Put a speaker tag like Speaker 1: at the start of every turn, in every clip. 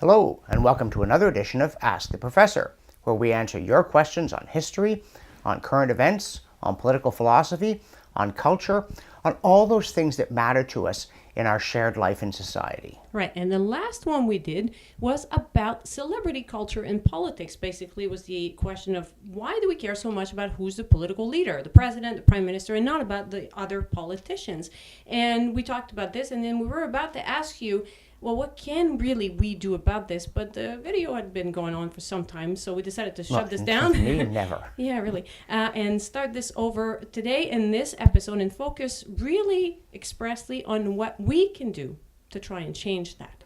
Speaker 1: Hello, and welcome to another edition of Ask the Professor, where we answer your questions on history, on current events, on political philosophy, on culture, on all those things that matter to us in our shared life in society.
Speaker 2: Right, and the last one we did was about celebrity culture and politics. Basically, it was the question of why do we care so much about who's the political leader, the president, the prime minister, and not about the other politicians. And we talked about this, and then we were about to ask you, well, what can really we do about this? But the video had been going on for some time, so we decided to shut this down.
Speaker 1: Me, never.
Speaker 2: Yeah, really. And start this over today in this episode and focus really expressly on what we can do to try and change that.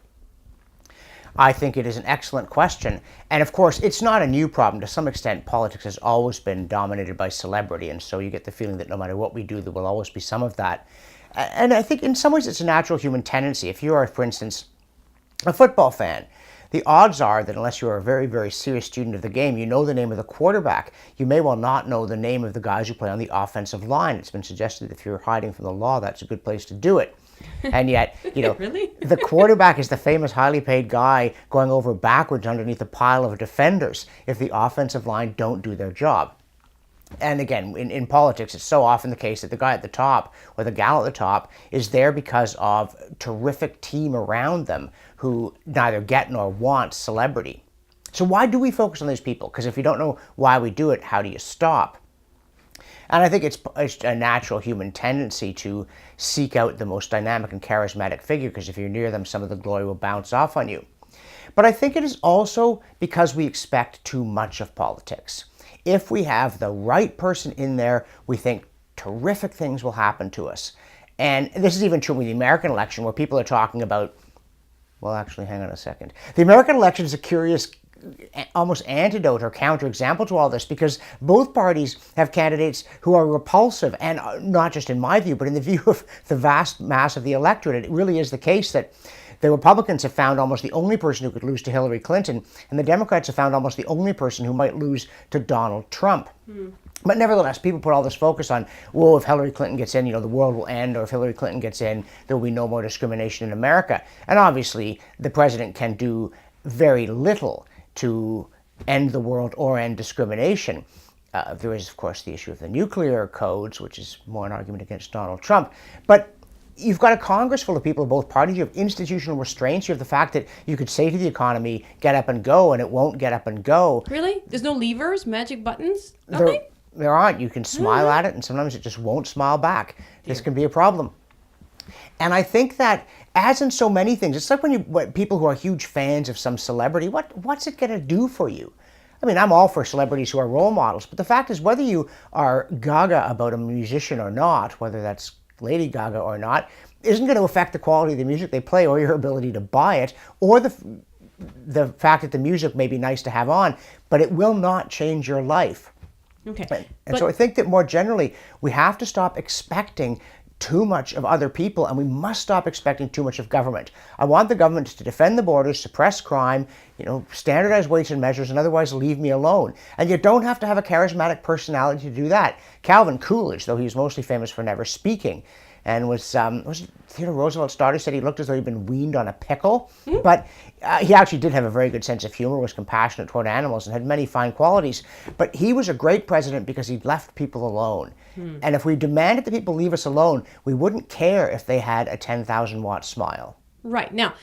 Speaker 1: I think it is an excellent question. And of course, it's not a new problem. To some extent, politics has always been dominated by celebrity. And so you get the feeling that no matter what we do, there will always be some of that. And I think in some ways it's a natural human tendency. If you are, for instance, a football fan, the odds are that unless you're a very, very serious student of the game, you know the name of the quarterback. You may well not know the name of the guys who play on the offensive line. It's been suggested that if you're hiding from the law, that's a good place to do it. And yet,
Speaker 2: Really?
Speaker 1: The quarterback is the famous highly paid guy going over backwards underneath a pile of defenders if the offensive line don't do their job. And again, in politics, it's so often the case that the guy at the top or the gal at the top is there because of a terrific team around them who neither get nor want celebrity. So why do we focus on these people? Because if you don't know why we do it, how do you stop? And I think it's a natural human tendency to seek out the most dynamic and charismatic figure, because if you're near them, some of the glory will bounce off on you. But I think it is also because we expect too much of politics. If we have the right person in there, we think terrific things will happen to us. And this is even true with the American election, where people are talking about, well, actually, hang on a second. The American election is a curious, almost antidote or counterexample to all this, because both parties have candidates who are repulsive, and not just in my view, but in the view of the vast mass of the electorate. It really is the case that the Republicans have found almost the only person who could lose to Hillary Clinton, and the Democrats have found almost the only person who might lose to Donald Trump. But nevertheless, people put all this focus on, whoa, if Hillary Clinton gets in, the world will end, or if Hillary Clinton gets in, there will be no more discrimination in America. And obviously, the president can do very little to end the world or end discrimination. There is, of course, the issue of the nuclear codes, which is more an argument against Donald Trump. But you've got a Congress full of people of both parties. You have institutional restraints. You have the fact that you could say to the economy, get up and go, and it won't get up and go.
Speaker 2: Really? There's no levers, magic buttons? Nothing?
Speaker 1: There aren't. You can smile at it, and sometimes it just won't smile back. This can be a problem. And I think that, as in so many things, it's like when people who are huge fans of some celebrity, what's it going to do for you? I mean, I'm all for celebrities who are role models, but the fact is, whether you are gaga about a musician or not, whether that's Lady Gaga or not, isn't going to affect the quality of the music they play or your ability to buy it, or the fact that the music may be nice to have on, but it will not change your life.
Speaker 2: Okay.
Speaker 1: And so I think that more generally, we have to stop expecting too much of other people, and we must stop expecting too much of government. I want the government to defend the borders, suppress crime, standardize weights and measures, and otherwise leave me alone. And you don't have to have a charismatic personality to do that. Calvin Coolidge, though he's mostly famous for never speaking, and was Theodore Roosevelt's daughter said he looked as though he'd been weaned on a pickle. But he actually did have a very good sense of humor, was compassionate toward animals, and had many fine qualities. But he was a great president because he left people alone. And if we demanded that people leave us alone, we wouldn't care if they had a 10,000-watt smile.
Speaker 2: Right. Now,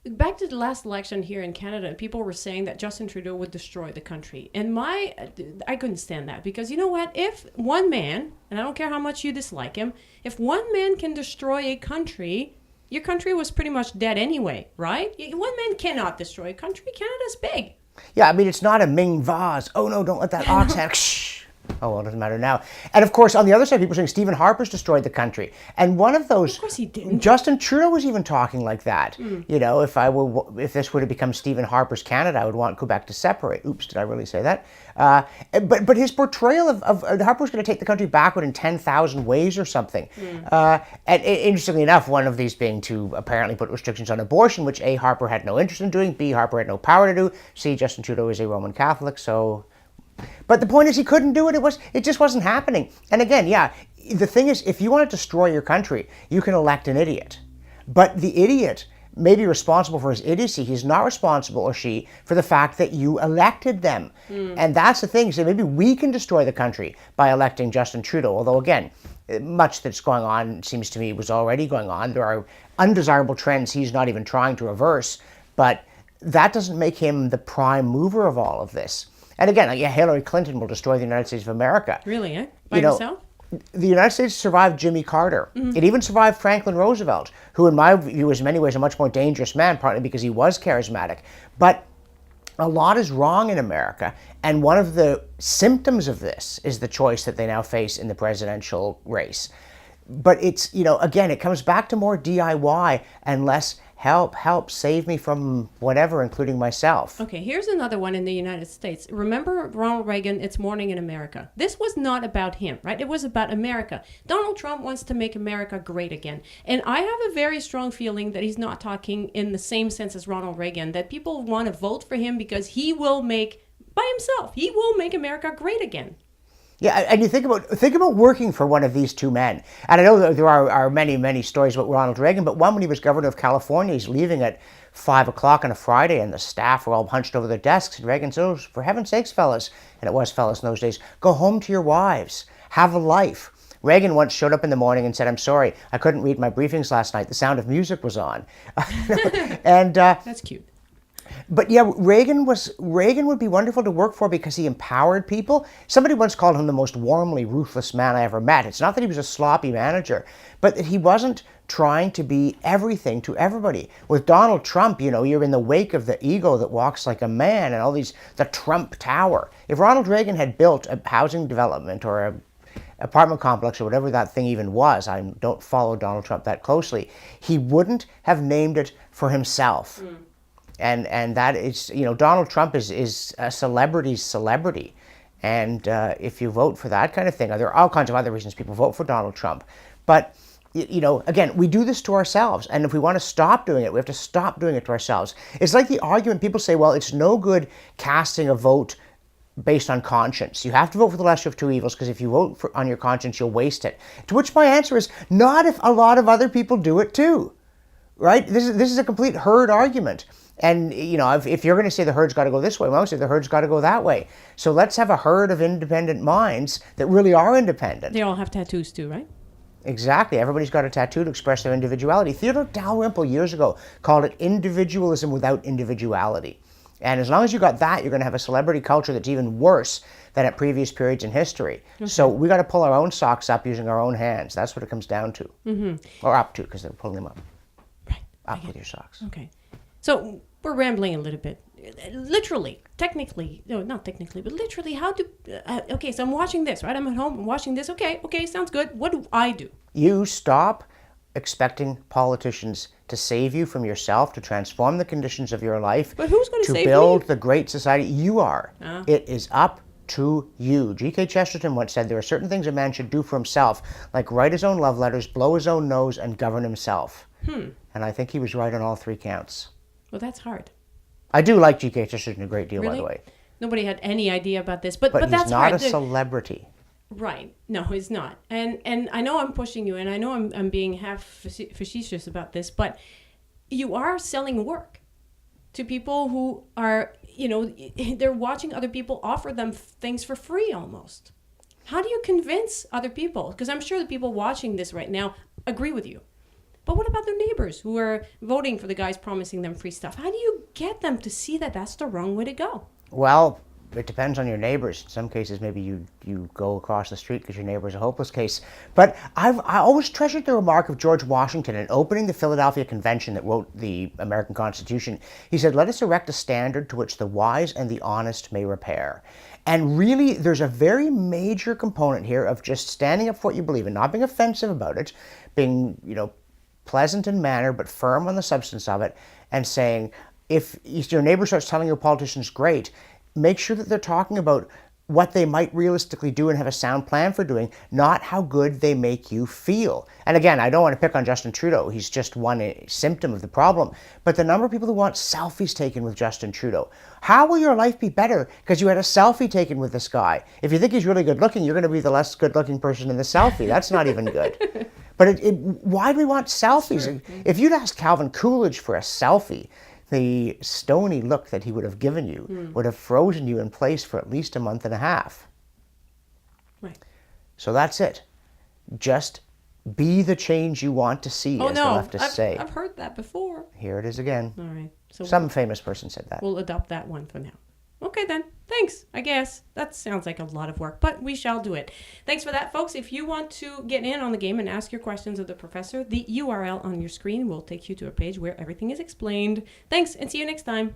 Speaker 2: back to the last election here in Canada, people were saying that Justin Trudeau would destroy the country. And I couldn't stand that, because you know what? If one man, and I don't care how much you dislike him, if one man can destroy a country, your country was pretty much dead anyway, right? One man cannot destroy a country. Canada's big.
Speaker 1: Yeah, I mean, it's not a Ming vase. Oh no, don't let that ox have. Oh, well, it doesn't matter now. And of course, on the other side, people are saying Stephen Harper's destroyed the country. And one of those...
Speaker 2: Of course he didn't.
Speaker 1: Justin Trudeau was even talking like that. If this were to become Stephen Harper's Canada, I would want Quebec to separate. Oops, did I really say that? But his portrayal of Harper was going to take the country backward in 10,000 ways or something. And interestingly enough, one of these being to apparently put restrictions on abortion, which A, Harper had no interest in doing, B, Harper had no power to do, C, Justin Trudeau is a Roman Catholic, so... But the point is, he couldn't do it. It just wasn't happening. And again, yeah, the thing is, if you want to destroy your country, you can elect an idiot. But the idiot may be responsible for his idiocy. He's not responsible, or she, for the fact that you elected them. And that's the thing. So maybe we can destroy the country by electing Justin Trudeau. Although, again, much that's going on, seems to me, was already going on. There are undesirable trends he's not even trying to reverse. But that doesn't make him the prime mover of all of this. And again, yeah, Hillary Clinton will destroy the United States of America.
Speaker 2: Really, eh? By herself?
Speaker 1: The United States survived Jimmy Carter. It even survived Franklin Roosevelt, who in my view is in many ways a much more dangerous man, partly because he was charismatic. But a lot is wrong in America, and one of the symptoms of this is the choice that they now face in the presidential race. But it's, again, it comes back to more DIY and less help save me from whatever, including myself.
Speaker 2: Okay, here's another one in the United States. Remember Ronald Reagan, It's Morning in America. This was not about him, right? It was about America. Donald Trump wants to make America great again. And I have a very strong feeling that he's not talking in the same sense as Ronald Reagan, that people want to vote for him because he will make, by himself, he will make America great again.
Speaker 1: Yeah, and you think about working for one of these two men. And I know that there are many, many stories about Ronald Reagan, but one when he was governor of California, he's leaving at 5 o'clock on a Friday, and the staff were all hunched over their desks. And Reagan said, "Oh, for heaven's sakes, fellas," and it was fellas in those days, "go home to your wives. Have a life." Reagan once showed up in the morning and said, "I'm sorry, I couldn't read my briefings last night. The Sound of Music was on." And
Speaker 2: that's cute.
Speaker 1: But yeah, Reagan would be wonderful to work for because he empowered people. Somebody once called him the most warmly ruthless man I ever met. It's not that he was a sloppy manager, but that he wasn't trying to be everything to everybody. With Donald Trump, you're in the wake of the ego that walks like a man and all these, the Trump Tower. If Ronald Reagan had built a housing development or a apartment complex or whatever that thing even was, I don't follow Donald Trump that closely, he wouldn't have named it for himself. And that is, Donald Trump is a celebrity's celebrity. And if you vote for that kind of thing, there are all kinds of other reasons people vote for Donald Trump. But, again, we do this to ourselves. And if we want to stop doing it, we have to stop doing it to ourselves. It's like the argument people say, well, it's no good casting a vote based on conscience. You have to vote for the lesser of two evils because if you vote on your conscience, you'll waste it. To which my answer is, not if a lot of other people do it too. Right? This is a complete herd argument. And, if you're going to say the herd's got to go this way, well, I would say the herd's got to go that way. So let's have a herd of independent minds that really are independent.
Speaker 2: They all have tattoos too, right?
Speaker 1: Exactly. Everybody's got a tattoo to express their individuality. Theodore Dalrymple years ago called it individualism without individuality. And as long as you got that, you're going to have a celebrity culture that's even worse than at previous periods in history. Okay. So we got to pull our own socks up using our own hands. That's what it comes down to. Or up to, because they're pulling them up.
Speaker 2: Right.
Speaker 1: Up with your socks.
Speaker 2: Okay. So we're rambling a little bit. Literally, technically, no, not technically, but literally, how do, okay, so I'm watching this, right? I'm at home, I'm watching this. Okay, sounds good. What do I do? You
Speaker 1: stop expecting politicians to save you from yourself, to transform the conditions of your life.
Speaker 2: But who's going to save me?
Speaker 1: To build the great society. You are. It is up to you. G.K. Chesterton once said there are certain things a man should do for himself, like write his own love letters, blow his own nose, and govern himself. And I think he was right on all three counts.
Speaker 2: Well, that's hard.
Speaker 1: I do like G.K. Chesterton a great deal,
Speaker 2: really?
Speaker 1: By the way.
Speaker 2: Nobody had any idea about this, but that's hard.
Speaker 1: But he's not a celebrity.
Speaker 2: Right. No, he's not. And I know I'm pushing you, and I know I'm being half facetious about this, but you are selling work to people who are, they're watching other people offer them things for free almost. How do you convince other people? Because I'm sure the people watching this right now agree with you. But what about their neighbors who are voting for the guys promising them free stuff? How do you get them to see that that's the wrong way to go?
Speaker 1: Well, it depends on your neighbors. In some cases, maybe you go across the street because your neighbor's a hopeless case. But I always treasured the remark of George Washington in opening the Philadelphia Convention that wrote the American Constitution. He said, "Let us erect a standard to which the wise and the honest may repair." And really, there's a very major component here of just standing up for what you believe in, not being offensive about it, being, pleasant in manner, but firm on the substance of it, and saying, if your neighbor starts telling you a politician's great, make sure that they're talking about what they might realistically do and have a sound plan for doing, not how good they make you feel. And again, I don't want to pick on Justin Trudeau. He's just one symptom of the problem. But the number of people who want selfies taken with Justin Trudeau. How will your life be better because you had a selfie taken with this guy? If you think he's really good looking, you're going to be the less good looking person in the selfie. That's not even good. But why do we want selfies? Sure. If you'd asked Calvin Coolidge for a selfie, the stony look that he would have given you would have frozen you in place for at least a month and a half.
Speaker 2: Right.
Speaker 1: So that's it. Just be the change you want to see, as the leftists say.
Speaker 2: I've heard that before.
Speaker 1: Here it is again.
Speaker 2: All right. So
Speaker 1: some famous person said that.
Speaker 2: We'll adopt that one for now. Okay then. Thanks, I guess. That sounds like a lot of work, but we shall do it. Thanks for that, folks. If you want to get in on the game and ask your questions of the professor, the URL on your screen will take you to a page where everything is explained. Thanks, and see you next time.